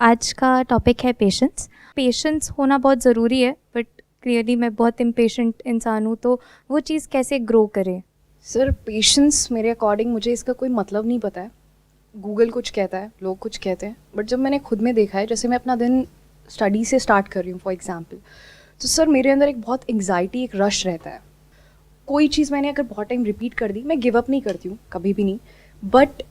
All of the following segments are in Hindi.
आज का टॉपिक है पेशेंस। पेशेंस होना बहुत ज़रूरी है, बट क्लियरली मैं बहुत इम्पेशेंट इंसान हूँ, तो वो चीज़ कैसे ग्रो करे? सर पेशेंस मेरे अकॉर्डिंग मुझे इसका कोई मतलब नहीं पता है। गूगल कुछ कहता है, लोग कुछ कहते हैं, बट जब मैंने खुद में देखा है, जैसे मैं अपना दिन स्टडी से स्टार्ट कर रही हूँ फॉर एग्जांपल, तो सर मेरे अंदर एक बहुत एंग्जाइटी, एक रश रहता है। कोई चीज़ मैंने अगर बहुत टाइम रिपीट कर दी, मैं गिव अप नहीं करती हूँ, कभी भी नहीं, बट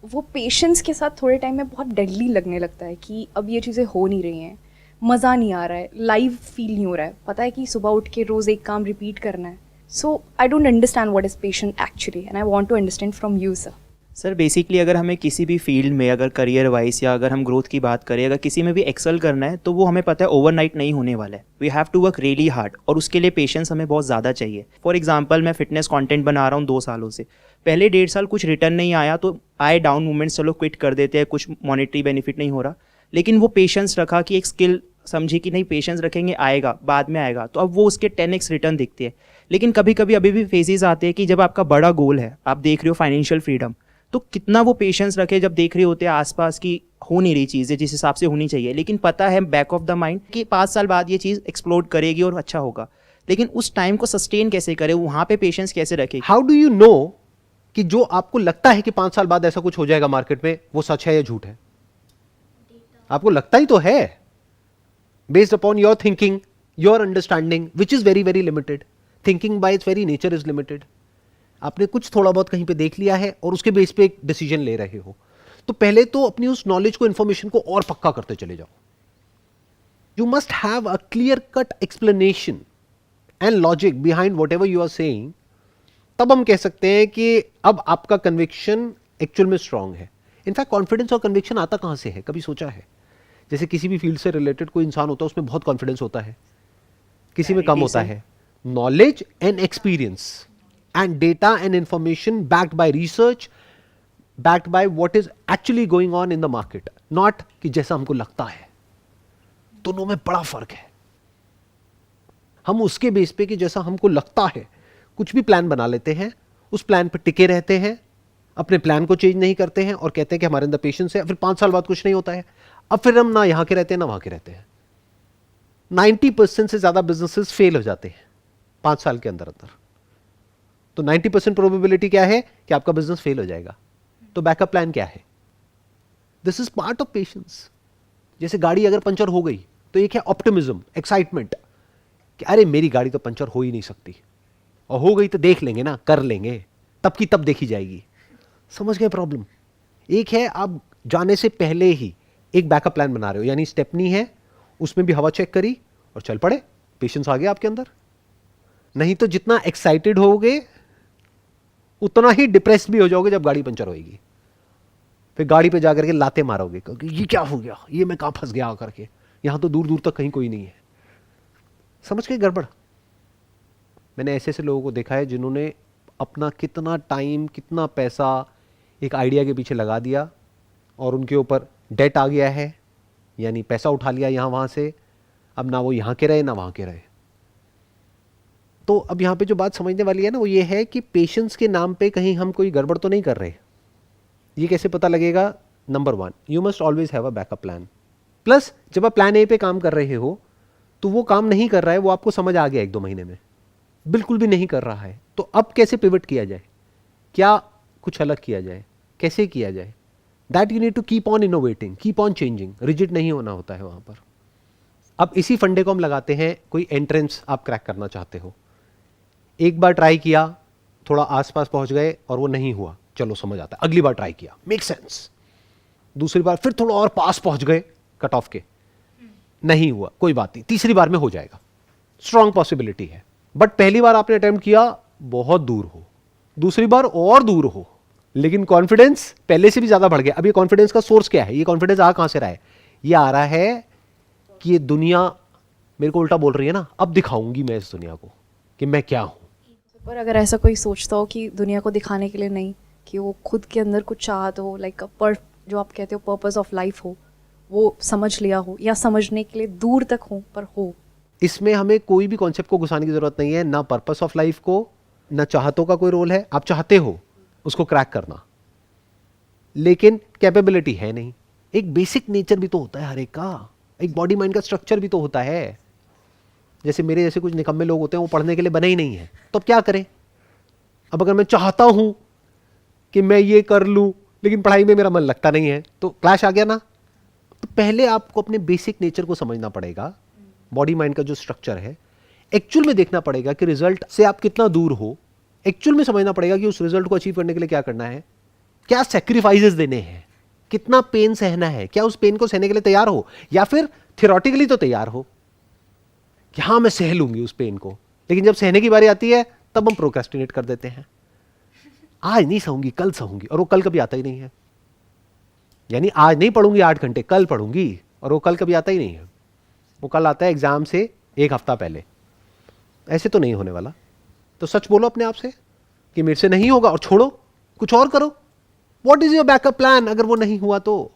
वो पेशेंस के साथ थोड़े टाइम में बहुत डेडली लगने लगता है कि अब ये चीज़ें हो नहीं रही हैं, मज़ा नहीं आ रहा है, लाइव फील नहीं हो रहा है, पता है कि सुबह उठ के रोज़ एक काम रिपीट करना है। So I don't understand what is patient actually, and I want to understand from you sir. Sir basically अगर हमें किसी भी फील्ड में, अगर करियर वाइज या अगर हम ग्रोथ की बात करें, अगर किसी में भी एक्सेल करना है, तो वो हमें पता है ओवरनाइट नहीं होने वाला है। We have to work really hard, और उसके लिए पेशेंस हमें बहुत ज़्यादा चाहिए। फॉर एग्जांपल मैं फिटनेस कंटेंट बना रहा हूँ 2 सालों से। पहले 1.5 साल कुछ रिटर्न नहीं आया तो आए डाउन मोमेंट्स, चलो क्विट कर देते हैं, कुछ मॉनेटरी बेनिफिट नहीं हो रहा, लेकिन वो पेशेंस रखा कि एक स्किल समझी कि नहीं पेशेंस रखेंगे, आएगा, बाद में आएगा, तो अब वो उसके 10x रिटर्न दिखते हैं। लेकिन कभी कभी अभी भी फेजेस आते हैं कि जब आपका बड़ा गोल है, आप देख रहे हो फाइनेंशियल फ्रीडम, तो कितना वो पेशेंस रखे जब देख रहे होते हैं आसपास की हो नहीं रही चीज़ें जिस हिसाब से होनी चाहिए, लेकिन पता है बैक ऑफ द माइंड कि 5 साल बाद ये चीज़ एक्सप्लोड करेगी और अच्छा होगा, लेकिन उस टाइम को सस्टेन कैसे करे, वहाँ पे पेशेंस कैसे रखे? हाउ डू यू नो कि जो आपको लगता है कि 5 साल बाद ऐसा कुछ हो जाएगा मार्केट में, वो सच है या झूठ है? आपको लगता ही तो है, based upon your thinking, your understanding, which is very very limited. Thinking by it's very nature is limited. आपने कुछ थोड़ा बहुत कहीं पे देख लिया है और उसके बेस पे एक डिसीजन ले रहे हो, तो पहले तो अपनी उस नॉलेज को, इंफॉर्मेशन को और पक्का करते चले जाओ। You must have a clear cut explanation and logic behind whatever you are saying. तब हम कह सकते हैं कि अब आपका कन्विक्शन एक्चुअल में स्ट्रांग है। इनफैक्ट कॉन्फिडेंस और कन्विक्शन आता कहां से है, कभी सोचा है? जैसे किसी भी फील्ड से रिलेटेड कोई इंसान होता है, उसमें बहुत कॉन्फिडेंस होता है, किसी में कम होता है। Knowledge and experience and data and information backed by research, backed by what is actually going on in the market, not कि जैसा हमको लगता है। दोनों में बड़ा फर्क है। हम उसके बेस पे कि जैसा हमको लगता है कुछ भी प्लान बना लेते हैं, उस प्लान पे टिके रहते हैं, अपने प्लान को चेंज नहीं करते हैं और कहते हैं कि हमारे अंदर पेशेंस है। फिर 5 साल बाद कुछ नहीं होता है, अब फिर हम ना यहां के रहते हैं ना वहां के रहते हैं। 90% से ज्यादा बिजनेसेस फेल हो जाते हैं 5 साल के अंदर अंदर। तो 90% प्रोबेबिलिटी क्या है कि आपका बिजनेस फेल हो जाएगा। तो बैकअप प्लान क्या है? This is part of patience. जैसे गाड़ी अगर पंचर हो गई तो एक है ऑप्टिमिज्म, एक्साइटमेंट कि अरे मेरी गाड़ी तो पंचर हो ही नहीं सकती, और हो गई तो देख लेंगे ना, कर लेंगे, तब की तब देखी जाएगी। समझ गए प्रॉब्लम? एक है आप जाने से पहले ही एक बैकअप प्लान बना रहे हो, यानी स्टेपनी है, उसमें भी हवा चेक करी और चल पड़े, पेशेंस आ गया आपके अंदर। नहीं तो जितना एक्साइटेड होगे उतना ही डिप्रेस भी हो जाओगे जब गाड़ी पंचर होगी। फिर गाड़ी पे जाकर के लाते मारोगे क्योंकि ये क्या हो गया, ये मैं कहां फंस गया आकर के, यहां तो दूर दूर तक कहीं कोई नहीं है। समझ गए गड़बड़? मैंने ऐसे ऐसे लोगों को देखा है जिन्होंने अपना कितना टाइम, कितना पैसा एक आइडिया के पीछे लगा दिया और उनके ऊपर डेट आ गया है, यानी पैसा उठा लिया यहां वहां से, अब ना वो यहां के रहे ना वहां के रहे। तो अब यहां पे जो बात समझने वाली है ना, वो ये है कि पेशेंस के नाम पे कहीं हम कोई गड़बड़ तो नहीं कर रहे। ये कैसे पता लगेगा? Number 1, you must always have a backup plan. Plus जब आप प्लान ए पे काम कर रहे हो तो वो काम नहीं कर रहा है, वो आपको समझ आ गया 1-2 महीने में, बिल्कुल भी नहीं कर रहा है, तो अब कैसे पिवट किया जाए, क्या कुछ अलग किया जाए, कैसे किया जाए? That you need to keep on innovating, keep on changing. Rigid नहीं होना होता है वहां पर। अब इसी फंडे को हम लगाते हैं, कोई एंट्रेंस आप क्रैक करना चाहते हो, एक बार ट्राई किया, थोड़ा आसपास पहुंच गए और वो नहीं हुआ, चलो समझ आता है, अगली बार ट्राई किया, मेक सेंस। दूसरी बार फिर थोड़ा और पास पहुंच गए कट ऑफ के, नहीं हुआ, कोई बात नहीं, तीसरी बार में हो जाएगा, स्ट्रॉन्ग पॉसिबिलिटी है। बट पहली बार आपने अटेम्प्ट किया, बहुत दूर हो, दूसरी बार और दूर हो, लेकिन कॉन्फिडेंस पहले से भी ज्यादा बढ़ गया। अब ये कॉन्फिडेंस का सोर्स क्या है? ये कॉन्फिडेंस आ कहां से रहा है? ये आ रहा है कि ये दुनिया मेरे को उल्टा बोल रही है ना, अब दिखाऊंगी मैं इस दुनिया को कि मैं क्या हूं। पर अगर ऐसा कोई सोचता हो कि दुनिया को दिखाने के लिए नहीं, कि वो खुद के अंदर कुछ चाहत हो, लाइक जो आप कहते हो पर्पस ऑफ लाइफ हो, वो समझ लिया हो या समझने के लिए दूर तक हो पर हो, इसमें हमें कोई भी कॉन्सेप्ट को घुसाने की जरूरत नहीं है, ना पर्पस ऑफ लाइफ को, ना चाहतों का कोई रोल है। आप चाहते हो उसको क्रैक करना, लेकिन कैपेबिलिटी है नहीं, एक बेसिक नेचर भी तो होता है हर एक का, एक बॉडी माइंड का स्ट्रक्चर भी तो होता है। जैसे मेरे जैसे कुछ निकम्मे लोग होते हैं, वो पढ़ने के लिए बने ही नहीं है, तो अब क्या करें? अब अगर मैं चाहता हूं कि मैं ये कर लूं लेकिन पढ़ाई में मेरा मन लगता नहीं है, तो क्लैश आ गया ना। तो पहले आपको अपने बेसिक नेचर को समझना पड़ेगा, बॉडी माइंड का जो स्ट्रक्चर है। एक्चुअल में देखना पड़ेगा कि रिजल्ट से आप कितना दूर हो। एक्चुअल में समझना पड़ेगा कि उस रिजल्ट को अचीव करने के लिए क्या करना है, क्या सैक्रिफाइसेस देने हैं, कितना पेन सहना है, क्या उस पेन को सहने के लिए तैयार हो, या फिर थियोरेटिकली तो तैयार हो कि हाँ मैं सह लूंगी उस पेन को, लेकिन जब सहने की बारी आती है तब हम प्रोक्रेस्टिनेट कर देते हैं। आज नहीं सहूंगी, कल सहूंगी, और वो कल कभी आता ही नहीं है। यानी आज नहीं पढ़ूंगी 8 घंटे, कल पढ़ूंगी, और वो कल कभी आता ही नहीं है। वो कल आता है एग्जाम से 1 हफ्ता पहले। ऐसे तो नहीं होने वाला। तो सच बोलो अपने आप से कि मेरे से नहीं होगा, और छोड़ो, कुछ और करो। What is your backup plan अगर वो नहीं हुआ तो?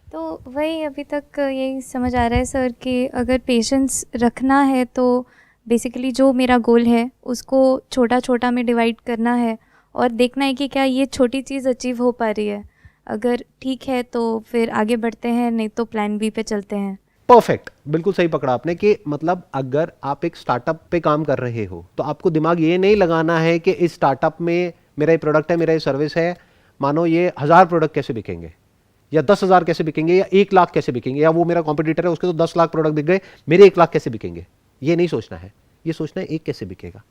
तो वही अभी तक यही समझ आ रहा है सर कि अगर पेशेंस रखना है तो बेसिकली जो मेरा गोल है उसको छोटा छोटा में डिवाइड करना है और देखना है कि क्या ये छोटी चीज़ अचीव हो पा रही है। अगर ठीक है तो फिर आगे बढ़ते हैं, नहीं तो प्लान बी पे चलते हैं। परफेक्ट, बिल्कुल सही पकड़ा आपने कि मतलब अगर आप एक स्टार्टअप पे काम कर रहे हो तो आपको दिमाग ये नहीं लगाना है कि इस स्टार्टअप में मेरा ये प्रोडक्ट है, मेरा ये सर्विस है, मानो ये 1000 प्रोडक्ट कैसे बिकेंगे, या 10,000 कैसे बिकेंगे, या 1 लाख कैसे बिकेंगे, या वो मेरा कॉम्पिटिटर है उसके तो 10 लाख प्रोडक्ट बिक गए, मेरे 1 लाख कैसे बिकेंगे। ये नहीं सोचना है, ये सोचना है एक कैसे बिकेगा।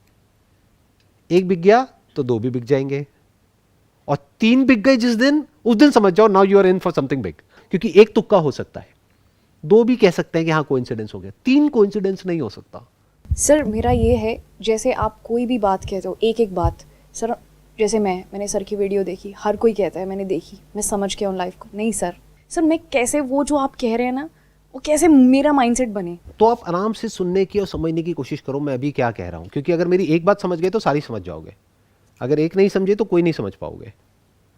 1 बिक गया तो 2 भी बिक जाएंगे, और 3 बिक गए जिस दिन, उस दिन समझ जाओ now you are in for something big. क्योंकि 1 तुक्का हो सकता है, 2 भी कह सकते हैं कि हाँ कोइंसिडेंस हो गया, 3 कोइंसिडेंस नहीं हो सकता। सर मेरा ये है, जैसे आप कोई भी बात कहते हो, एक एक बात सर, जैसे मैंने सर की वीडियो देखी, हर कोई कहता है मैंने देखी, मैं समझ के उन लाइफ को, नहीं सर मैं कैसे वो जो आप कह रहे हैं ना, वो कैसे मेरा माइंडसेट बने। तो आप आराम से सुनने की और समझने की कोशिश करो मैं अभी क्या कह रहा हूं, क्योंकि अगर मेरी एक बात समझ गए तो सारी समझ जाओगे, अगर एक नहीं समझे तो कोई नहीं समझ पाओगे।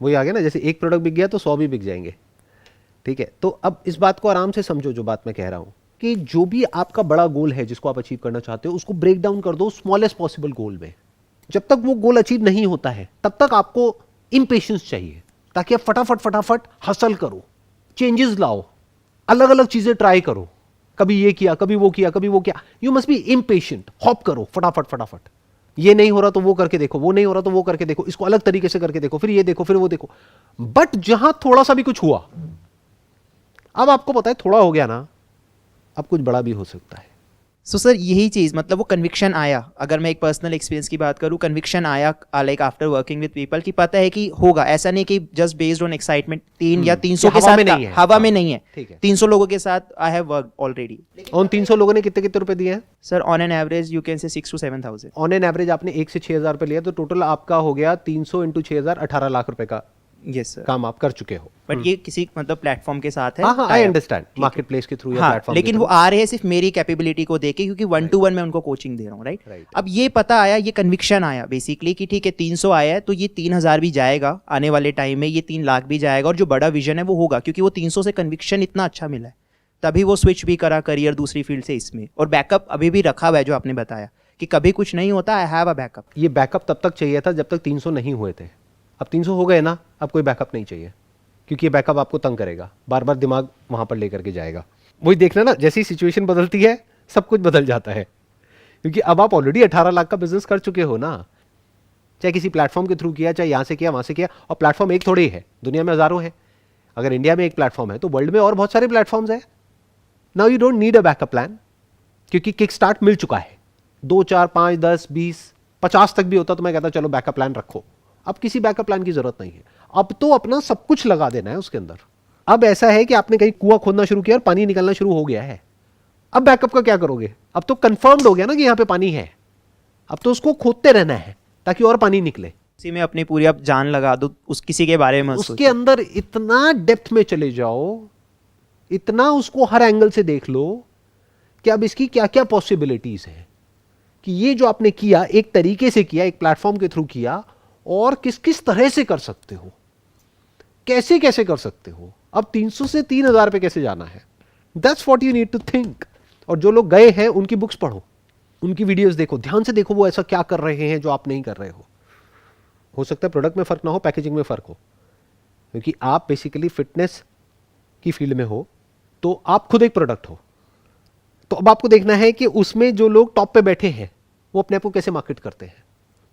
वही आ गया ना, जैसे 1 प्रोडक्ट बिक गया तो 100 भी बिक जाएंगे। ठीक है, तो अब इस बात को आराम से समझो, जो बात मैं कह रहा हूं कि जो भी आपका बड़ा गोल है जिसको आप अचीव करना चाहते हो, उसको ब्रेक डाउन कर दो स्मॉलेस्ट पॉसिबल गोल में। जब तक वो गोल अचीव नहीं होता है तब तक आपको इम्पेशेंस चाहिए, ताकि आप फटाफट हसल करो, चेंजेस लाओ, अलग अलग चीजें ट्राई करो, कभी ये किया, कभी वो किया, कभी वो किया। You must be impatient, hop करो फटाफट। ये नहीं हो रहा तो वो करके देखो, वो नहीं हो रहा तो वो करके देखो, इसको अलग तरीके से करके देखो, फिर ये देखो, फिर वो देखो। बट जहां थोड़ा सा भी कुछ हुआ, अब आपको पता है थोड़ा हो गया ना, अब कुछ बड़ा भी हो सकता है। सो सर यही चीज़, मतलब वो कन्विक्शन आया, अगर मैं एक पर्सनल एक्सपीरियंस की बात करूँ, कन्विक्शन आया like after working with people कि पता है कि होगा, ऐसा नहीं कि जस्ट बेस्ड ऑन एक्साइटमेंट 3 या 300 के साथ हवा में नहीं है, ठीक है। 300 लोगों के साथ आई हैव वर्क ऑलरेडी। और 300 लोगों ने कितने कितने रुपए दिए हैं? Sir on an average you can say 6 to 7,000। On an average आपने 1 से 6,000 रुपए लिया, तो टोटल आपका हो गया 300 इंटू 6,000, 18 लाख रुपए का यस सर, काम आप कर चुके हो। बट ये किसी मतलब प्लेटफॉर्म के साथ है। हाँ, आई अंडरस्टैंड, मार्केट प्लेस के थ्रू या हाँ, प्लेटफॉर्म, लेकिन वो आ रहे हैं सिर्फ मेरी कैपेबिलिटी को देके, क्योंकि 1 to 1 मैं उनको कोचिंग दे रहा हूँ, राइट। अब ये पता आया, ये कन्विक्शन आया बेसिकली कि ठीक है 300 आया है तो ये 3,000 भी जाएगा आने वाले टाइम में, ये 3 लाख भी जाएगा, और जो बड़ा विजन है वो होगा, क्योंकि वो 300 से कन्विक्शन इतना अच्छा मिला है, तभी वो स्विच भी करा करियर दूसरी फील्ड से इसमें। और बैकअप अभी भी रखा हुआ है, जो आपने बताया कि कभी कुछ नहीं होता, आई हैव अ बैकअप। ये बैकअप तब तक चाहिए था जब तक 300 नहीं हुए थे। अब 300 हो गए ना, अब कोई बैकअप नहीं चाहिए, क्योंकि ये बैकअप आपको तंग करेगा, बार बार दिमाग वहां पर लेकर के जाएगा। वही देखना ना, जैसी सिचुएशन बदलती है सब कुछ बदल जाता है, क्योंकि अब आप ऑलरेडी 18 लाख का बिजनेस कर चुके हो ना, चाहे किसी प्लेटफॉर्म के थ्रू किया, चाहे यहां से किया, वहां से किया। और प्लेटफॉर्म एक थोड़े ही है, दुनिया में हजारों है। अगर इंडिया में एक प्लेटफॉर्म है तो वर्ल्ड में और बहुत सारे प्लेटफॉर्म्स है। Now you don't need a backup plan, क्योंकि किक स्टार्ट मिल चुका है। 2, 4, 5, 10, 20, 50 तक भी होता तो मैं कहता चलो बैकअप प्लान रखो। अब किसी बैकअप प्लान की जरूरत नहीं है, अब तो अपना सब कुछ लगा देना है उसके अंदर। अब ऐसा है कि आपने कहीं कुआं खोदना शुरू किया और पानी निकलना शुरू हो गया है, अब बैकअप का क्या करोगे? अब तो कंफर्म्ड हो गया ना कि यहां पे पानी है, अब तो उसको खोदते रहना है ताकि और पानी निकले। इसी में अपनी पूरी अब जान लगा दो, उस किसी के बारे में उसके अंदर इतना डेप्थ में चले जाओ, इतना उसको हर एंगल से देख लो कि अब इसकी क्या क्या पॉसिबिलिटीज है, कि ये जो आपने किया एक तरीके से किया, एक प्लेटफॉर्म के थ्रू किया, और किस किस तरह से कर सकते हो, कैसे कैसे कर सकते हो। अब 300 से 3,000 पे कैसे जाना है, that's what you need to think. और जो लोग गए हैं उनकी बुक्स पढ़ो, उनकी वीडियोस देखो, ध्यान से देखो वो ऐसा क्या कर रहे हैं जो आप नहीं कर रहे हो सकता है प्रोडक्ट में फर्क ना हो, पैकेजिंग में फर्क हो, क्योंकि आप बेसिकली फिटनेस की फील्ड में हो तो आप खुद एक प्रोडक्ट हो, तो अब आपको देखना है कि उसमें जो लोग टॉप पे बैठे हैं वो अपने आप को कैसे मार्केट करते हैं।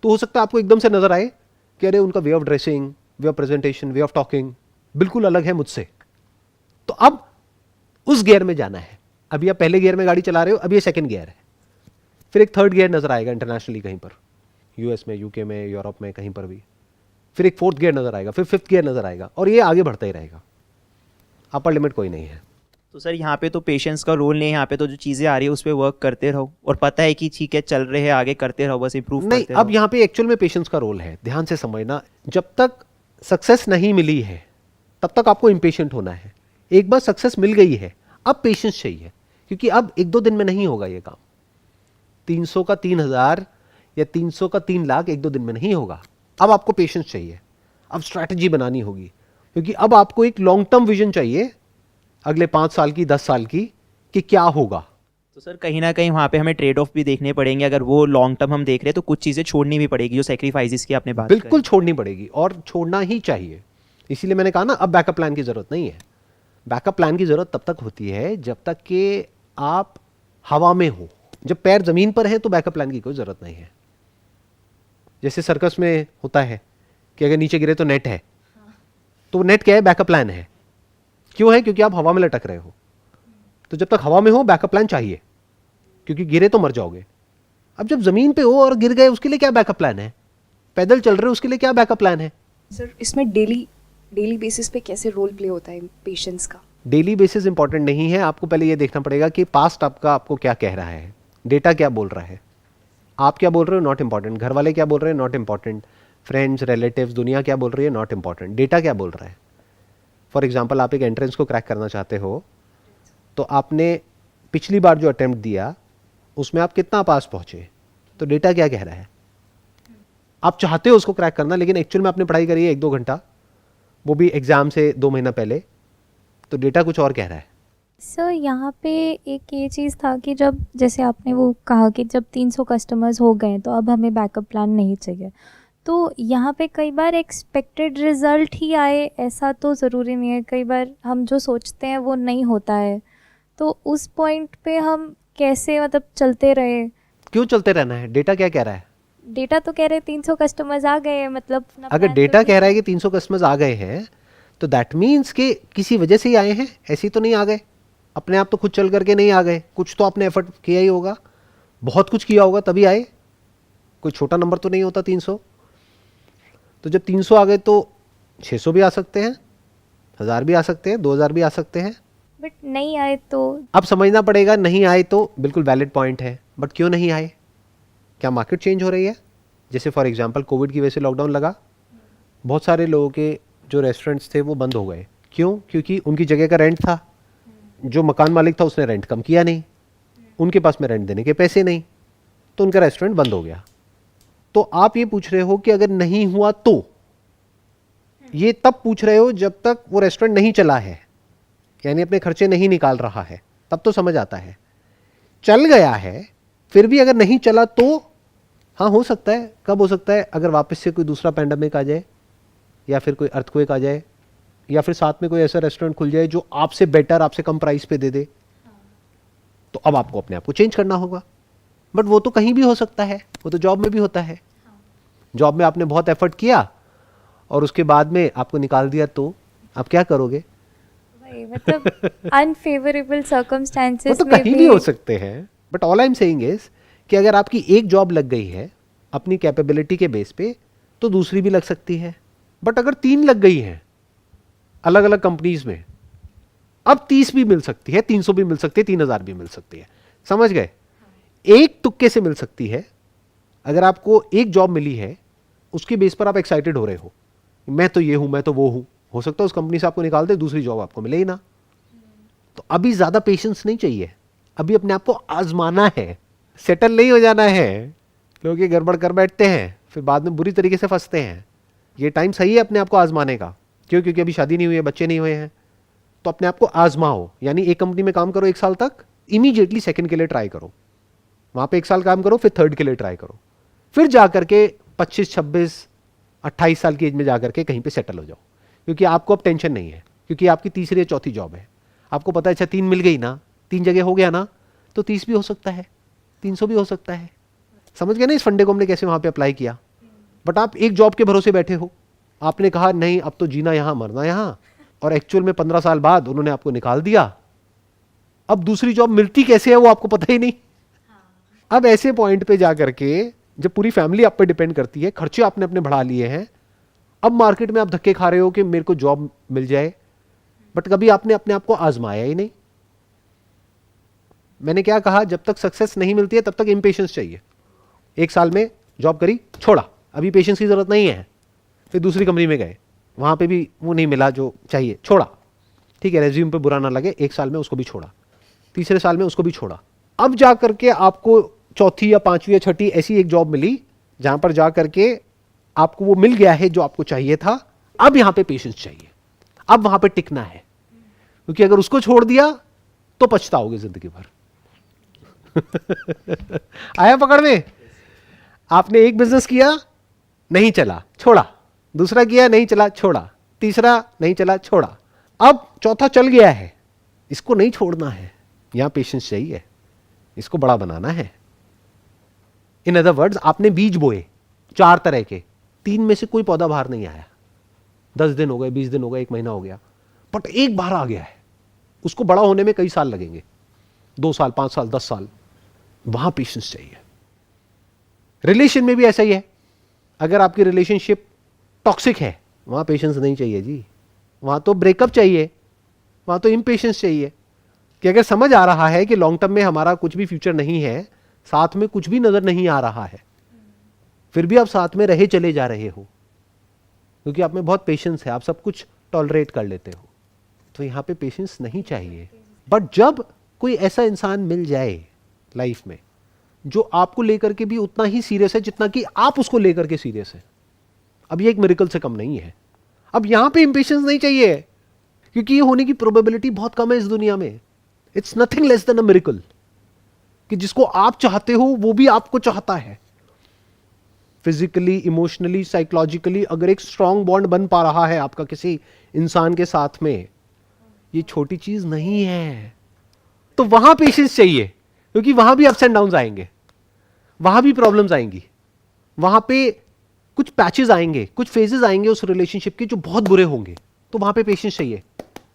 तो हो सकता है आपको एकदम से नजर आए कि अरे उनका way of dressing, way of presentation, way of talking बिल्कुल अलग है मुझसे, तो अब उस गियर में जाना है। अभी आप पहले गियर में गाड़ी चला रहे हो, अब ये सेकंड गियर है, फिर एक थर्ड गियर नजर आएगा इंटरनेशनली कहीं पर, यूएस में, यूके में, यूरोप में, कहीं पर भी, फिर एक फोर्थ गियर नजर आएगा, फिर फिफ्थ गियर नजर आएगा, और ये आगे बढ़ता ही रहेगा। अपर लिमिट कोई नहीं है। तो सर यहाँ पे तो पेशेंस का रोल नहीं है, यहाँ पे तो जो चीज़ें आ रही है उस पर वर्क करते रहो, और पता है कि ठीक है चल रहे हैं आगे करते रहो, बस इंप्रूव नहीं, करते रहो। अब यहाँ पे एक्चुअल में पेशेंस का रोल है, ध्यान से समझना। जब तक सक्सेस नहीं मिली है तब तक आपको इम्पेशेंट होना है। एक बार सक्सेस मिल गई है अब पेशेंस चाहिए, क्योंकि अब 1-2 दिन में नहीं होगा ये काम। 300 का 3000 या 300 का 3 लाख 1-2 दिन में नहीं होगा। अब आपको पेशेंस चाहिए, अब स्ट्रैटेजी बनानी होगी, क्योंकि अब आपको एक लॉन्ग टर्म विजन चाहिए अगले 5 साल की, 10 साल की, कि क्या होगा। तो सर कहीं ना कहीं वहाँ पे हमें ट्रेड ऑफ भी देखने पड़ेंगे। अगर वो लॉन्ग टर्म हम देख रहे हैं तो कुछ चीज़ें छोड़नी भी पड़ेगी, जो सेक्रीफाइसेस की आपने बात बिल्कुल छोड़नी पड़ेगी, और छोड़ना ही चाहिए। इसीलिए मैंने कहा ना, अब बैकअप प्लान की जरूरत नहीं है। बैकअप प्लान की जरूरत तब तक होती है जब तक कि आप हवा में हो। जब पैर जमीन पर है तो बैकअप प्लान की कोई जरूरत नहीं है। जैसे सर्कस में होता है कि अगर नीचे गिरे तो नेट है, तो नेट क्या है? बैकअप प्लान है। क्यों है? क्योंकि आप हवा में लटक रहे हो। तो जब तक हवा में हो बैकअप प्लान चाहिए, क्योंकि गिरे तो मर जाओगे। अब जब जमीन पे हो और गिर गए, उसके लिए क्या बैकअप प्लान है? पैदल चल रहे हो, उसके लिए क्या बैकअप प्लान है? सर इसमें डेली बेसिस पे कैसे रोल प्ले होता है पेशेंस का? डेली बेसिस इंपॉर्टेंट नहीं है। आपको पहले ये देखना पड़ेगा कि पास्ट आपको क्या कह रहा है, डेटा क्या बोल रहा है। आप क्या बोल रहे हो, नॉट इंपॉर्टेंट। घर वाले क्या बोल रहे हैं, नॉट इंपॉर्टेंट। फ्रेंड्स, रिलेटिव्स, दुनिया क्या बोल रही है, नॉट इंपॉर्टेंट। डेटा क्या बोल रहा है। फॉर एग्जाम्पल, आप एक एंट्रेंस को क्रैक करना चाहते हो, तो आपने पिछली बार जो अटेम्प्ट दिया उसमें आप कितना पास पहुंचे, तो डेटा क्या कह रहा है। आप चाहते हो उसको क्रैक करना, लेकिन एक्चुअल में आपने पढ़ाई करी है 1-2 घंटा, वो भी एग्जाम से 2 महीना पहले, तो डेटा कुछ और कह रहा है। सर यहाँ पे एक ये चीज़ था कि जब जैसे आपने वो कहा कि जब 300 कस्टमर्स हो गए तो अब हमें बैकअप प्लान नहीं चाहिए, तो यहाँ पे कई बार एक्सपेक्टेड रिज़ल्ट ही आए ऐसा तो ज़रूरी नहीं है। कई बार हम जो सोचते हैं वो नहीं होता है, तो उस पॉइंट पे हम कैसे मतलब चलते रहे? क्यों चलते रहना है? डेटा क्या कह रहा है? डेटा तो कह रहे 300 कस्टमर्स आ गए हैं, मतलब अपना अगर plan डेटा तो कह रहा है कि 300 कस्टमर्स आ गए हैं, तो दैट मीन्स कि किसी वजह से ही आए हैं, ऐसे ही तो नहीं आ गए। अपने आप तो खुद चल करके नहीं आ गए, कुछ तो आपने एफर्ट किया ही होगा, बहुत कुछ किया होगा तभी आए। कोई छोटा नंबर तो नहीं होता 300। तो जब 300 आ गए तो 600 भी आ सकते हैं, 1000 भी आ सकते हैं, 2000 भी आ सकते हैं। बट नहीं आए तो अब समझना पड़ेगा, नहीं आए तो बिल्कुल वैलिड पॉइंट है, बट क्यों नहीं आए? क्या मार्केट चेंज हो रही है? जैसे फॉर एग्जांपल कोविड की वजह से लॉकडाउन लगा, बहुत सारे लोगों के जो रेस्टोरेंट्स थे वो बंद हो गए। क्यों? क्योंकि उनकी जगह का रेंट था, जो मकान मालिक था उसने रेंट कम किया नहीं, उनके पास में रेंट देने के पैसे नहीं, तो उनका रेस्टोरेंट बंद हो गया। तो आप ये पूछ रहे हो कि अगर नहीं हुआ तो, ये तब पूछ रहे हो जब तक वो रेस्टोरेंट नहीं चला है, यानी अपने खर्चे नहीं निकाल रहा है, तब तो समझ आता है। चल गया है फिर भी अगर नहीं चला तो हाँ हो सकता है। कब हो सकता है? अगर वापस से कोई दूसरा पैंडेमिक आ जाए, या फिर कोई अर्थक्वेक आ जाए, या फिर साथ में कोई ऐसा रेस्टोरेंट खुल जाए जो आपसे बेटर, आपसे कम प्राइस पे दे दे, तो अब आपको अपने आप को चेंज करना होगा। बट वो तो कहीं भी हो सकता है, वो तो जॉब में भी होता है। जॉब में आपने बहुत एफर्ट किया और उसके बाद में आपको निकाल दिया, तो आप क्या करोगे? वही मतलब अनफेवरेबल सर्कमस्टेंसेस वो तो में कहीं भी हो सकते हैं। But all I am saying is कि अगर आपकी एक जॉब लग गई है अपनी कैपेबिलिटी के बेस पे, तो दूसरी भी लग सकती है। बट अगर 3 लग गई हैं अलग अलग कंपनीज में, अब 30 भी मिल सकती है, 300 भी मिल सकती है, 3000 भी मिल सकती है। समझ गए? एक तुक्के से मिल सकती है। अगर आपको एक जॉब मिली है, उसके बेस पर आप एक्साइटेड हो रहे हो, मैं तो ये हूं, मैं तो वो हूं, हो सकता है उस कंपनी से आपको निकाल दे, दूसरी जॉब आपको मिले ही ना। तो अभी ज्यादा पेशेंस नहीं चाहिए, अभी अपने आप को आजमाना है, सेटल नहीं हो जाना है। लोग ये गड़बड़ कर बैठते हैं, फिर बाद में बुरी तरीके से फंसते हैं। ये टाइम सही है अपने आप को आजमाने का। क्यों? क्योंकि अभी शादी नहीं हुई है, बच्चे नहीं हुए हैं, तो अपने आप को आजमाओ। यानी एक कंपनी में काम करो 1 साल तक, इमीडिएटली सेकंड के लिए ट्राई करो, वहां पे 1 साल काम करो, फिर थर्ड के लिए ट्राई करो, फिर जाकर के 25, 26, 28 साल की एज में जाकर के कहीं पे सेटल हो जाओ, क्योंकि आपको अब टेंशन नहीं है। क्योंकि आपकी तीसरी या चौथी जॉब है। आपको पता है अच्छा 3 मिल गई ना, 3 जगह हो गया ना, तो 30 भी हो सकता है, 300 भी हो सकता है। समझ गए ना इस फंडे को हमने कैसे वहां पे अप्लाई किया। बट आप एक जॉब के भरोसे बैठे हो, आपने कहा नहीं अब तो जीना यहां मरना यहां, और एक्चुअल में 15 साल बाद उन्होंने आपको निकाल दिया। अब दूसरी जॉब मिलती कैसे है वो आपको पता ही नहीं। अब ऐसे पॉइंट पे जा करके जब पूरी फैमिली आप पे डिपेंड करती है, खर्चे आपने अपने बढ़ा लिए हैं, अब मार्केट में आप धक्के खा रहे हो कि मेरे को जॉब मिल जाए, बट कभी आपने अपने आप को आजमाया ही नहीं। मैंने क्या कहा, जब तक सक्सेस नहीं मिलती है तब तक इम्पेशेंस चाहिए। 1 साल में जॉब करी, छोड़ा, अभी पेशेंस की जरूरत नहीं है। फिर दूसरी कंपनी में गए, वहां पे भी वो नहीं मिला जो चाहिए, छोड़ा। ठीक है, रेज्यूम पे बुरा ना लगे, 1 साल में उसको भी छोड़ा, तीसरे साल में उसको भी छोड़ा। अब जा करके आपको चौथी या पांचवी या छठी ऐसी एक जॉब मिली जहां पर जा करके आपको वो मिल गया है जो आपको चाहिए था। अब यहां पे पेशेंस चाहिए, अब वहां पे टिकना है, क्योंकि अगर उसको छोड़ दिया तो पछताओगे जिंदगी भर। आया पकड़ में? आपने एक बिजनेस किया, नहीं चला, छोड़ा, दूसरा किया, नहीं चला, छोड़ा, तीसरा नहीं चला, छोड़ा, अब चौथा चल गया है, इसको नहीं छोड़ना है। यहां पेशेंस चाहिए, इसको बड़ा बनाना है। इन अदर वर्ड्स, आपने बीज बोए 4 तरह के, 3 में से कोई पौधा बाहर नहीं आया, 10 दिन हो गए, 20 दिन हो गए, 1 महीना हो गया, बट एक बाहर आ गया है। उसको बड़ा होने में कई साल लगेंगे, 2 साल, 5 साल, 10 साल। वहां पेशेंस चाहिए। रिलेशन में भी ऐसा ही है। अगर आपकी रिलेशनशिप टॉक्सिक है, वहां पेशेंस नहीं चाहिए जी, वहां तो ब्रेकअप चाहिए, वहां तो इम्पेशेंस चाहिए। कि अगर समझ आ रहा है कि लॉन्ग टर्म में हमारा कुछ भी फ्यूचर नहीं है, साथ में कुछ भी नजर नहीं आ रहा है, फिर भी आप साथ में रहे चले जा रहे हो क्योंकि आप में बहुत पेशेंस है, आप सब कुछ टॉलरेट कर लेते हो, तो यहां पे पेशेंस नहीं चाहिए। बट जब कोई ऐसा इंसान मिल जाए लाइफ में जो आपको लेकर के भी उतना ही सीरियस है जितना कि आप उसको लेकर के सीरियस है, अब ये एक मिरेकल से कम नहीं है। अब यहां पे इंपेशेंस नहीं चाहिए, क्योंकि ये होने की प्रोबेबिलिटी बहुत कम है इस दुनिया में। It's nothing less than a miracle कि जिसको आप चाहते हो वो भी आपको चाहता है। फिजिकली, इमोशनली, साइकोलॉजिकली अगर एक स्ट्रांग बॉन्ड बन पा रहा है आपका किसी इंसान के साथ में, ये छोटी चीज नहीं है। तो वहां पेशेंस चाहिए, क्योंकि वहां भी अप्स एंड डाउन्स आएंगे, वहां भी प्रॉब्लम्स आएंगी, वहां पे कुछ पैचेस आएंगे, कुछ फेजेस आएंगे उस रिलेशनशिप के जो बहुत बुरे होंगे, तो वहां पे पेशेंस चाहिए।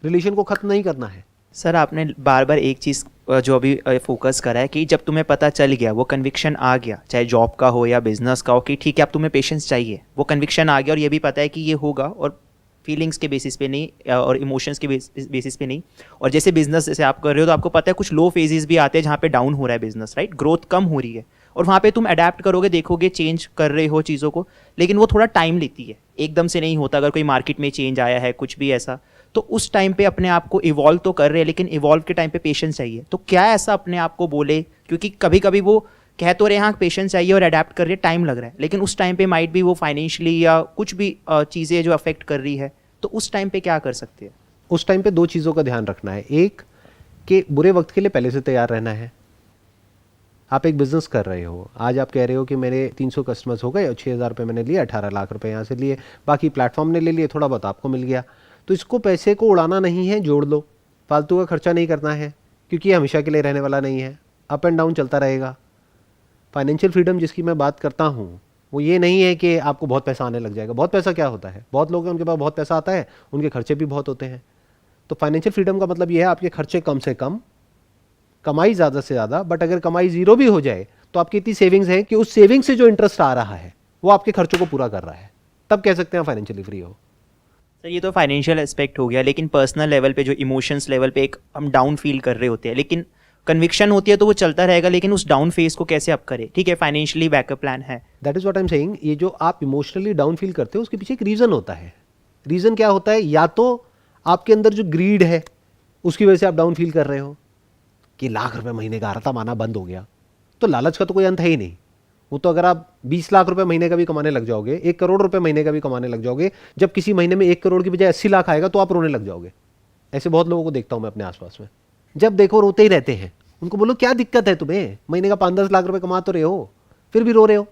रिलेशन को खत्म नहीं करना है। सर आपने बार बार एक चीज़ जो अभी फोकस करा है कि जब तुम्हें पता चल गया, वो कन्विक्शन आ गया, चाहे जॉब का हो या बिजनेस का हो, कि ठीक है अब तुम्हें पेशेंस चाहिए, वो कन्विक्शन आ गया और ये भी पता है कि ये होगा, और फीलिंग्स के बेसिस पे नहीं और इमोशंस के बेसिस पे नहीं। और जैसे बिजनेस जैसे आप कर रहे हो तो आपको पता है कुछ लो फेजेस भी आते हैं जहाँ पे डाउन हो रहा है बिजनेस, राइट, ग्रोथ कम हो रही है, और वहाँ पे तुम अडेप्ट करोगे, देखोगे, चेंज कर रहे हो चीज़ों को, लेकिन वो थोड़ा टाइम लेती है, एकदम से नहीं होता। अगर कोई मार्केट में चेंज आया है, कुछ भी ऐसा, तो उस टाइम पे अपने आप को इवॉल्व तो कर रहे हैं, लेकिन इवॉल्व के टाइम पे पेशेंस चाहिए। तो क्या ऐसा अपने आप को बोले, क्योंकि कभी कभी वो कह तो रहे हाँ पेशेंस चाहिए और अडेप्ट कर रहे, टाइम लग रहा है, लेकिन उस टाइम पे माइट भी वो फाइनेंशियली या कुछ भी चीज़ें जो अफेक्ट कर रही है, तो उस टाइम पे क्या कर सकते हैं? उस टाइम पे 2 चीज़ों का ध्यान रखना है। एक कि बुरे वक्त के लिए पहले से तैयार रहना है। आप एक बिजनेस कर रहे हो, आज आप कह रहे हो कि मेरे 300 कस्टमर्स हो गए और 6,000 रुपये मैंने लिए, 18 लाख रुपए यहाँ से लिए, बाकी प्लेटफॉर्म ने ले लिए, थोड़ा बहुत आपको मिल गया। तो इसको पैसे को उड़ाना नहीं है, जोड़ लो, फालतू का खर्चा नहीं करना है, क्योंकि ये हमेशा के लिए रहने वाला नहीं है, अप एंड डाउन चलता रहेगा। फाइनेंशियल फ्रीडम जिसकी मैं बात करता हूँ वो ये नहीं है कि आपको बहुत पैसा आने लग जाएगा। बहुत पैसा क्या होता है, बहुत लोग हैं उनके पास बहुत पैसा आता है, उनके खर्चे भी बहुत होते हैं। तो फाइनेंशियल फ्रीडम का मतलब ये है आपके खर्चे कम से कम, कमाई ज़्यादा से ज़्यादा। बट अगर कमाई 0 भी हो जाए तो आपकी इतनी सेविंग्स है कि उस सेविंग से जो इंटरेस्ट आ रहा है वो आपके खर्चों को पूरा कर रहा है, तब कह सकते हैं फाइनेंशियली फ्री हो। सर ये तो फाइनेंशियल एस्पेक्ट हो गया, लेकिन पर्सनल लेवल पे जो इमोशंस लेवल पे एक हम डाउन फील कर रहे होते हैं, लेकिन कन्विक्शन होती है तो वो चलता रहेगा, लेकिन उस डाउन फेज को कैसे अप करें? ठीक है, फाइनेंशियली बैकअप प्लान है, that is what I am saying. ये जो आप इमोशनली डाउन फील करते हो उसके पीछे एक रीज़न होता है। रीज़न क्या होता है? या तो आपके अंदर जो ग्रीड है उसकी वजह से आप डाउन फील कर रहे हो कि लाख रुपए महीने का आ रहा था, माना बंद हो गया, तो लालच का तो कोई अंत है ही नहीं। वो तो अगर आप 20 लाख रुपए महीने का भी कमाने लग जाओगे, 1 करोड़ रुपए महीने का भी कमाने लग जाओगे, जब किसी महीने में 1 करोड़ की बजाय 80 लाख आएगा तो आप रोने लग जाओगे। ऐसे बहुत लोगों को देखता हूं मैं अपने आसपास में, जब देखो रोते ही रहते हैं। उनको बोलो क्या दिक्कत है तुम्हें, महीने का 5-10 लाख रुपए कमा तो रहे हो, फिर भी रो रहे हो।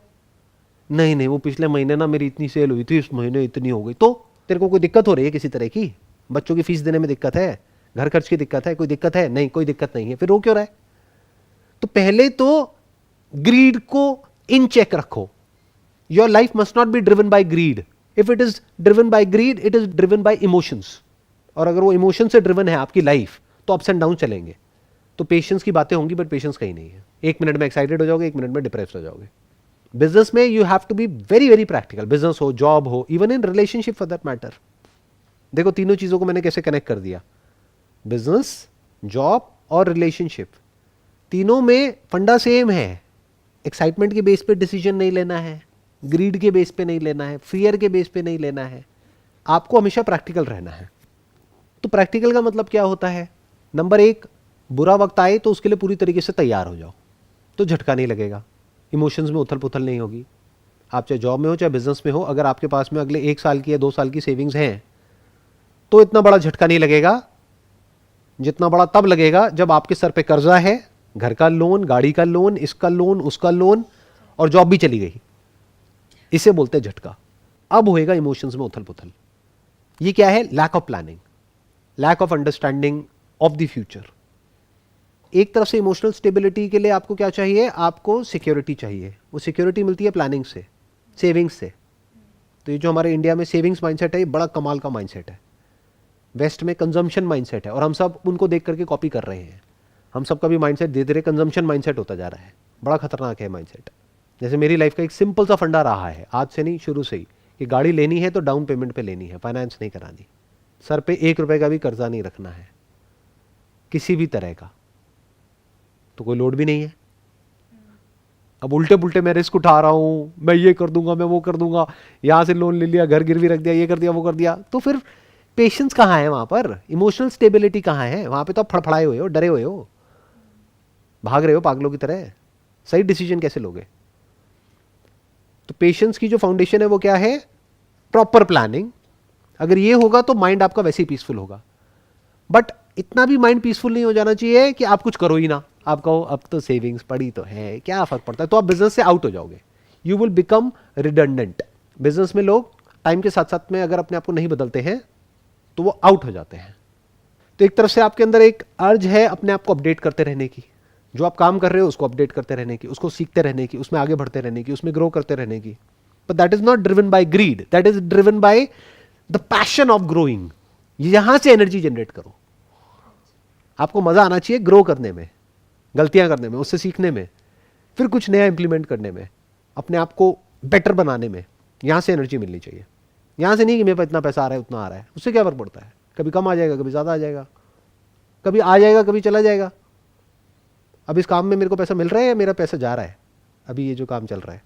नहीं वो पिछले महीने ना मेरी इतनी सेल हुई थी, इस महीने इतनी हो गई। तो तेरे को कोई दिक्कत हो रही है किसी तरह की? बच्चों की फीस देने में दिक्कत है, घर खर्च की दिक्कत है, कोई दिक्कत है? नहीं, कोई दिक्कत नहीं है, फिर रो क्यों रहा है? तो पहले तो ग्रीड को इन चेक रखो. Your life must not be driven by greed. If it is driven by greed, it is driven by emotions. और अगर वो इमोशन से ड्रिवन है आपकी लाइफ, तो अप्स एंड डाउन चलेंगे. तो पेशेंस की बातें होंगी, बट पेशेंस कहीं नहीं है. 1 मिनट में एक्साइटेड हो जाओगे, 1 मिनट में डिप्रेस हो जाओगे. बिजनेस में you have to be very very practical. Business हो, जॉब हो, even in relationship for that matter. देखो तीनों चीजों को मैंने कैसे कनेक्ट कर दिया. बिजनेस, जॉब और रिलेशनशिप, तीनों में फंडा सेम है. एक्साइटमेंट के बेस पे डिसीजन नहीं लेना है, ग्रीड के बेस पे नहीं लेना है, फियर के बेस पे नहीं लेना है. आपको हमेशा प्रैक्टिकल रहना है. तो प्रैक्टिकल का मतलब क्या होता है? नंबर 1, बुरा वक्त आए तो उसके लिए पूरी तरीके से तैयार हो जाओ, तो झटका नहीं लगेगा, इमोशंस में उथल पुथल नहीं होगी. आप चाहे जॉब में हो चाहे बिजनेस में हो, अगर आपके पास में अगले 1 साल की या 2 साल की सेविंग्स हैं, तो इतना बड़ा झटका नहीं लगेगा. जितना बड़ा तब लगेगा जब आपके सर पे कर्जा है, घर का लोन, गाड़ी का लोन, इसका लोन, उसका लोन, और जॉब भी चली गई. इसे बोलते हैं झटका. अब होएगा इमोशंस में उथल पुथल. ये क्या है? Lack of planning, lack of understanding of the future. एक तरफ से इमोशनल स्टेबिलिटी के लिए आपको क्या चाहिए? आपको सिक्योरिटी चाहिए. वो सिक्योरिटी मिलती है प्लानिंग से, सेविंग्स से. तो ये जो हमारे इंडिया में सेविंग्स माइंडसेट है, ये बड़ा कमाल का माइंडसेट है. वेस्ट में कंजम्पशन माइंडसेट है, और हम सब उनको देख करके कॉपी कर रहे हैं. हम सबका भी माइंडसेट धीरे धीरे कंजम्पशन माइंडसेट होता जा रहा है. बड़ा खतरनाक है माइंडसेट. जैसे मेरी लाइफ का एक सिंपल सा फंडा रहा है, आज से नहीं, शुरू से ही, कि गाड़ी लेनी है तो डाउन पेमेंट पे लेनी है, फाइनेंस नहीं करानी. सर पे 1 रुपए का भी कर्जा नहीं रखना है किसी भी तरह का, तो कोई लोड भी नहीं है. अब उल्टे पुल्टे मैं रिस्क उठा रहा हूं, मैं ये कर दूंगा, मैं वो कर दूंगा, यहां से लोन ले लिया, घर गिरवी रख दिया, ये कर दिया, वो कर दिया. तो फिर पेशेंस कहां है वहां पर? इमोशनल स्टेबिलिटी कहां है? वहां पे तो आप फड़फड़ाए हुए हो, डरे हुए हो, भाग रहे हो पागलों की तरह. सही डिसीजन कैसे लोगे? तो पेशेंस की जो फाउंडेशन है वो क्या है? Proper planning. अगर ये होगा तो माइंड आपका वैसे ही पीसफुल होगा. बट इतना भी माइंड पीसफुल नहीं हो जाना चाहिए कि आप कुछ करो ही ना. आप कहो अब तो सेविंग्स पड़ी तो है, क्या फर्क पड़ता है, तो आप बिजनेस से आउट हो जाओगे. You will become redundant. Business में लोग टाइम के साथ साथ में अगर अपने आप को नहीं बदलते हैं तो वो आउट हो जाते हैं. तो एक तरफ से आपके अंदर एक अर्ज है अपने आप को अपडेट करते रहने की. जो आप काम कर रहे हो उसको अपडेट करते रहने की, उसको सीखते रहने की, उसमें आगे बढ़ते रहने की, उसमें ग्रो करते रहने की. But that is not driven by greed, that is driven by the passion of growing. यहां से एनर्जी जनरेट करो. आपको मजा आना चाहिए ग्रो करने में, गलतियां करने में, उससे सीखने में, फिर कुछ नया इंप्लीमेंट करने में, अपने आप को बेटर बनाने में. यहां से एनर्जी मिलनी चाहिए. यहां से नहीं कि मेरे पास इतना पैसा आ रहा है, उतना आ रहा है. उससे क्या फर्क पड़ता है? कभी कम आ जाएगा, कभी ज्यादा आ जाएगा, कभी आ जाएगा, कभी चला जाएगा. अब इस काम में मेरे को पैसा मिल रहा है या मेरा पैसा जा रहा है? अभी ये जो काम चल रहा है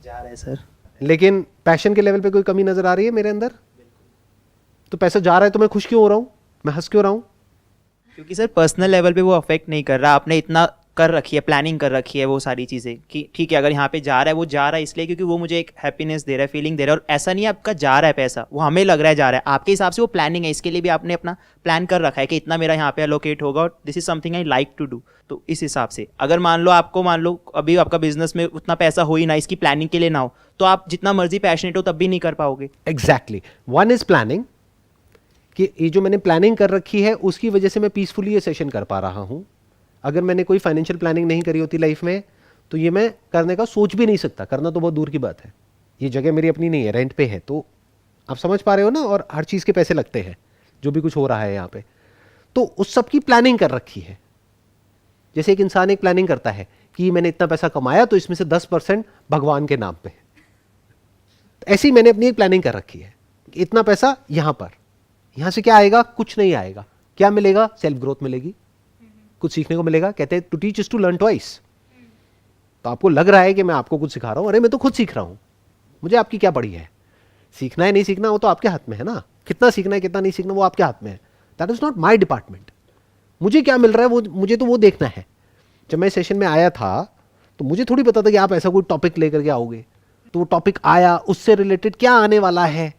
जा रहा है सर. लेकिन पैशन के लेवल पे कोई कमी नजर आ रही है मेरे अंदर? तो पैसा जा रहा है तो मैं खुश क्यों हो रहा हूं, मैं हंस क्यों रहा हूं? क्योंकि सर पर्सनल लेवल पे वो अफेक्ट नहीं कर रहा. आपने इतना कर रखी है, प्लानिंग कर रखी है वो सारी चीज़ें कि ठीक है अगर यहाँ पे जा रहा है, वो जा रहा है इसलिए क्योंकि वो मुझे एक हैप्पीनेस दे रहा है, फीलिंग दे रहा है. और ऐसा नहीं है आपका जा रहा है पैसा, वो हमें लग रहा है जा रहा है. आपके हिसाब से वो प्लानिंग है, इसके लिए भी आपने अपना प्लान कर रखा है कि इतना मेरा यहाँ पे एलोकेट होगा और this is something I like to do. तो इस हिसाब से अगर मान लो अभी आपका बिजनेस में उतना पैसा हो ही ना, इसकी प्लानिंग के लिए ना हो, तो आप जितना मर्जी पैशनेट हो तब भी नहीं कर पाओगे. एग्जैक्टली. वन इज प्लानिंग, कि ये जो मैंने प्लानिंग कर रखी है उसकी वजह से मैं पीसफुली ये सेशन कर पा रहा हूं. अगर मैंने कोई फाइनेंशियल प्लानिंग नहीं करी होती लाइफ में तो ये मैं करने का सोच भी नहीं सकता. करना तो बहुत दूर की बात है. ये जगह मेरी अपनी नहीं है, रेंट पे है. तो आप समझ पा रहे हो ना. और हर चीज़ के पैसे लगते हैं, जो भी कुछ हो रहा है यहाँ पे. तो उस सब की प्लानिंग कर रखी है. जैसे एक इंसान एक प्लानिंग करता है कि मैंने इतना पैसा कमाया तो इसमें से 10% भगवान के नाम पे. ऐसी मैंने अपनी एक प्लानिंग कर रखी है. इतना पैसा यहां पर, यहां से क्या आएगा? कुछ नहीं आएगा. क्या मिलेगा? सेल्फ ग्रोथ मिलेगी, कुछ सीखने को मिलेगा. कहते हैं to teach is to learn twice. तो आपको लग रहा है कि मैं आपको कुछ सिखा रहा हूं, अरे मैं तो खुद सीख रहा हूं, मुझे आपकी क्या पड़ी है. सीखना है नहीं सीखना वो तो आपके हाथ में है ना. कितना सीखना है कितना नहीं सीखना वो आपके हाथ में है. That is not my department. मुझे क्या मिल रहा है वो मुझे तो वो देखना है. जब मैं सेशन में आया था तो मुझे थोड़ी पता था कि आप ऐसा कोई टॉपिक लेकर के आओगे. तो वो टॉपिक आया, उससे रिलेटेड क्या आने वाला है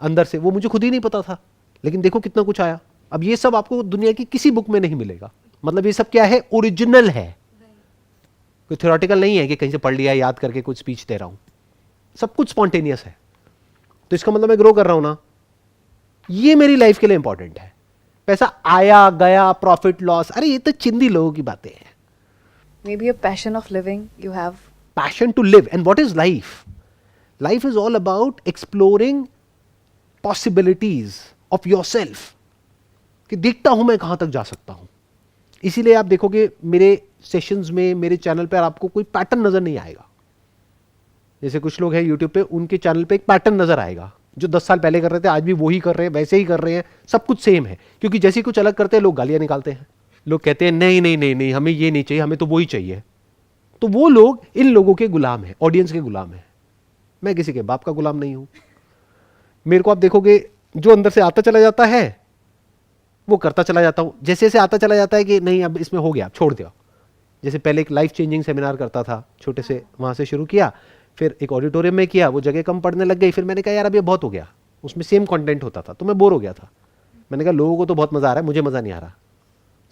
अंदर से वो मुझे खुद ही नहीं पता था. लेकिन देखो कितना कुछ आया. अब ये सब आपको दुनिया की किसी बुक में नहीं मिलेगा. मतलब ये सब क्या है? ओरिजिनल है, कोई थ्योरेटिकल नहीं है कि कहीं से पढ़ लिया याद करके कुछ स्पीच दे रहा हूं. सब कुछ स्पॉन्टेनियस है. तो इसका मतलब मैं ग्रो कर रहा हूं ना. ये मेरी लाइफ के लिए इंपॉर्टेंट है। पैसा आया गया, प्रॉफिट लॉस, अरे ये तो चिंदी लोगों की बातें हैं। Maybe a passion of living you have. Passion to live. And what is life? Life is all about exploring possibilities of yourself. कि देखता हूं मैं कहां तक जा सकता हूं। इसीलिए आप देखोगे मेरे सेशंस में, मेरे चैनल पर आपको कोई पैटर्न नजर नहीं आएगा। जैसे कुछ लोग हैं यूट्यूब पे, उनके चैनल पे एक पैटर्न नजर आएगा, जो 10 साल पहले कर रहे थे आज भी वही कर रहे हैं, वैसे ही कर रहे हैं, सब कुछ सेम है। क्योंकि जैसे ही कुछ अलग करते हैं लोग गालियां निकालते हैं, लोग कहते हैं नहीं नहीं नहीं नहीं, हमें ये नहीं चाहिए, हमें तो वही चाहिए। तो वो लोग इन लोगों के गुलाम है, ऑडियंस के गुलाम है। मैं किसी के बाप का गुलाम नहीं हूं। मेरे को आप देखोगे जो अंदर से आता चला जाता है वो करता चला जाता हूं। जैसे जैसे आता चला जाता है कि नहीं अब इसमें हो गया, छोड़ दिया। जैसे पहले एक लाइफ चेंजिंग सेमिनार करता था, छोटे से वहां से शुरू किया, फिर एक ऑडिटोरियम में किया, वो जगह कम पड़ने लग गई। फिर मैंने कहा यार अब ये बहुत हो गया, उसमें सेम कंटेंट होता था तो मैं बोर हो गया था। मैंने कहा लोगों को तो बहुत मजा आ रहा है, मुझे मजा नहीं आ रहा,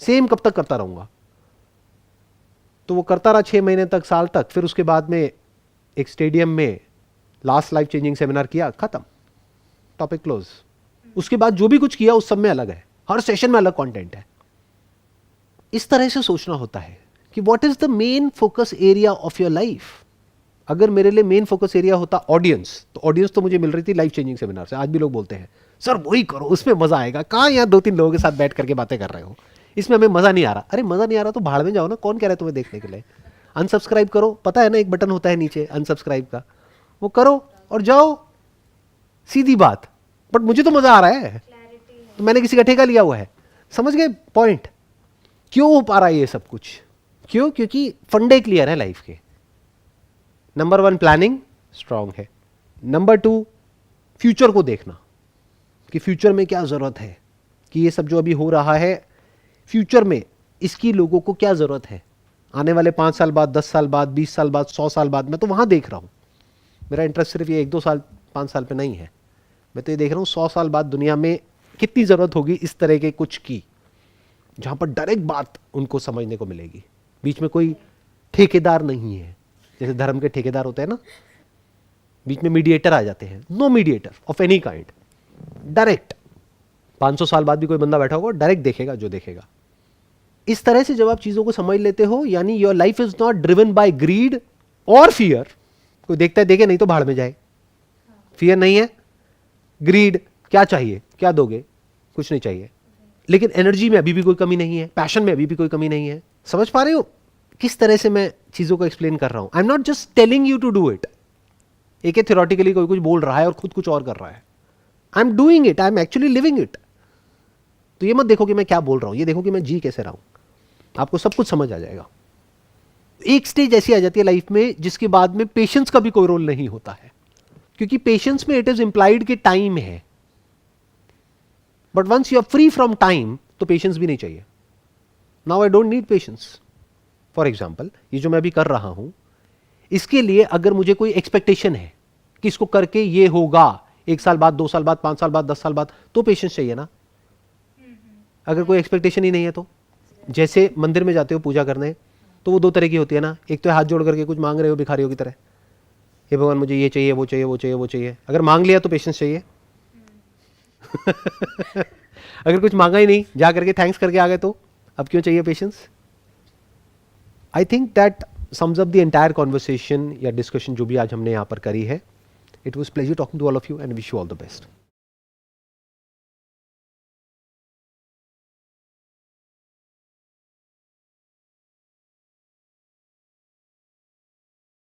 सेम कब तक करता रहूंगा। तो वो करता रहा 6 महीने तक, साल तक। फिर उसके बाद में एक स्टेडियम में लास्ट लाइफ चेंजिंग सेमिनार किया, खत्म, टॉपिक क्लोज। उसके बाद जो भी कुछ किया उस सब में अलग है, हर सेशन में अलग कंटेंट है। इस तरह से सोचना होता है कि what is the main focus area of your life. अगर मेरे लिए मेन फोकस एरिया होता ऑडियंस, तो ऑडियंस तो मुझे मिल रही थी लाइफ चेंजिंग सेमिनार से। आज भी लोग बोलते हैं सर वही करो, उसमें मजा आएगा। कहाँ यहाँ 2-3 लोगों के साथ बैठ करके बातें कर रहे हो, इसमें हमें मजा नहीं आ रहा। अरे मजा नहीं आ रहा तो भाड़ में जाओ ना, कौन कह रहा है तुम्हें देखने के लिए। अनसब्सक्राइब करो, पता है ना एक बटन होता है नीचे अनसब्सक्राइब का, वो करो और जाओ, सीधी बात। बट मुझे तो मजा आ रहा है, तो मैंने किसी का ठेका लिया हुआ है। समझ गए पॉइंट? क्यों हो पा रहा है ये सब कुछ? क्यों? क्योंकि फंडे क्लियर है लाइफ के। नंबर 1 प्लानिंग स्ट्रांग है। नंबर 2 फ्यूचर को देखना कि फ्यूचर में क्या जरूरत है, कि ये सब जो अभी हो रहा है फ्यूचर में इसकी लोगों को क्या जरूरत है। आने वाले 5 साल बाद, 10 साल बाद, 20 साल बाद, 100 साल बाद, मैं तो वहां देख रहा हूं। मेरा इंटरेस्ट सिर्फ ये 1-2 साल 5 साल पे नहीं है, मैं तो ये देख रहा हूं 100 साल बाद दुनिया में कितनी जरूरत होगी इस तरह के कुछ की, जहां पर डायरेक्ट बात उनको समझने को मिलेगी। बीच में कोई ठेकेदार नहीं है, जैसे धर्म के ठेकेदार होते हैं ना, बीच में मीडिएटर आ जाते हैं। No mediator of any kind, direct 500 साल बाद भी कोई बंदा बैठा होगा, डायरेक्ट देखेगा जो देखेगा। इस तरह से जब आप चीजों को समझ लेते हो, यानी your life is not driven by greed और फियर। कोई देखता है देखे, नहीं तो भाड़ में जाए। फियर नहीं है, ग्रीड, क्या चाहिए, क्या दोगे, कुछ नहीं चाहिए। लेकिन एनर्जी में अभी भी कोई कमी नहीं है, पैशन में अभी भी कोई कमी नहीं है। समझ पा रहे हो किस तरह से मैं चीजों को एक्सप्लेन कर रहा हूं? I am not just telling you to do it. एक थ्योरेटिकली कोई कुछ बोल रहा है और खुद कुछ और कर रहा है। I am doing it, I am actually living it. तो ये मत देखो कि मैं क्या बोल रहा हूं, ये देखो कि मैं जी कैसे रहा हूं। आपको सब कुछ समझ आ जाएगा। एक स्टेज ऐसी आ जाती है लाइफ में जिसके बाद में पेशेंस का भी कोई रोल नहीं होता है, क्योंकि पेशेंस में इट इज इंप्लाइड कि टाइम है। But once you are free from time तो पेशेंस भी नहीं चाहिए। Now I don't need patience. For example, ये जो मैं अभी कर रहा हूं, इसके लिए अगर मुझे कोई एक्सपेक्टेशन है कि इसको करके ये होगा 1 साल बाद, 2 साल बाद, 5 साल बाद, 10 साल बाद, तो पेशेंस चाहिए ना। अगर कोई एक्सपेक्टेशन ही नहीं है तो, जैसे मंदिर में जाते हो पूजा करने, तो वो 2 तरह की होती है ना। एक तो हाथ जोड़ करके कुछ मांग रहे हो भिखारियों की तरह, हे भगवान मुझे ये चाहिए, वो चाहिए, वो चाहिए, वो चाहिए। अगर मांग लिया तो पेशेंस चाहिए। अगर कुछ मांगा ही नहीं, जा करके थैंक्स करके आ गए, तो अब क्यों चाहिए patience? I think that sums up the entire conversation या डिस्कशन जो भी आज हमने यहाँ पर करी है। It was pleasure talking to all of you and wish you all the best.